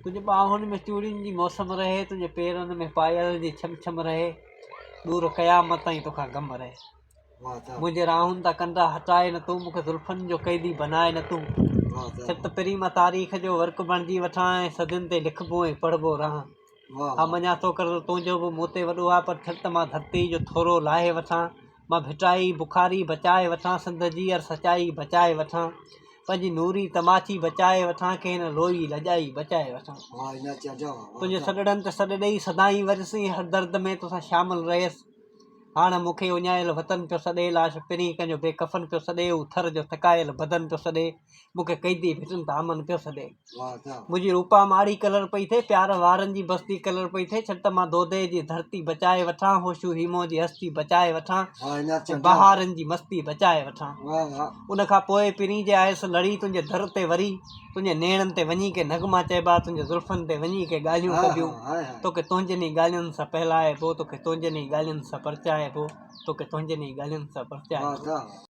तुझे बाहुनि में चूड़ियुनि जी मौसम रहे, तुझे पेरनि में पायल जी छम छम रहे, दूर क़यामत ताईं तोखां गम रहे। मुंहिंजे राहुनि तां कंदा हटाए न तूं, मूंखे ज़ुल्फ़नि जो क़ैदी बनाए न तूं। छित पिरी मां तारीख़ जो वर्क बणिजी वठां ऐं सदियुनि ते लिखबो ऐं पढ़बो रहां। हा मञा थो कर तुंहिंजो बि मूं ते वॾो आहे, पर छित मां धरती जो थोरो लाहे वठां। मां भिटाई बुखारी बचाए वठां, सिंध जी हर सचाई बचाए वठां। पंहिंजी नूरी तमाची बचाए वठां, कंहिं न लोई लॼाई बचाए वठां। तुंहिंजे सॾड़नि ते सॾ ॾेई सदाईं वरसी, हर दर्द में तोसां शामिल रहियसि। हाणे मूंखे उञायल वतन पियो सॾे, लाश पिरी कंहिंजो बेकफन पियो सॾे, उथर जो थकायल बदन पियो सॾे, मूंखे कैदी भिटनि त अमन पियो सॾे। मुंहिंजी रूपा माड़ी कलर पई थिए, प्यार वारनि जी बस्ती कलर पई थिए। छित मां दोदे जी धरती बचाए वठां, होशू हीमो जी हस्ती बचाए वठां, बहारनि जी मस्ती बचाए वठां। उन खां पोइ पिरी जे आयसि लड़ी तुंहिंजे दर ते वरी, तुंहिंजे नेणनि ते वञी के नगमा चइबा, तुंहिंजे ज़ुल्फ़नि ते वञी के ॻाल्हियूं कबियूं। तोखे तुंहिंजनि ॻाल्हियुनि सां फहिलाइबो, तोखे तुंहिंजनि ॻाल्हियुनि सां परचाइबो, तोखे तुंहिंजनि ॻाल्हियुनि सां परचाइबो।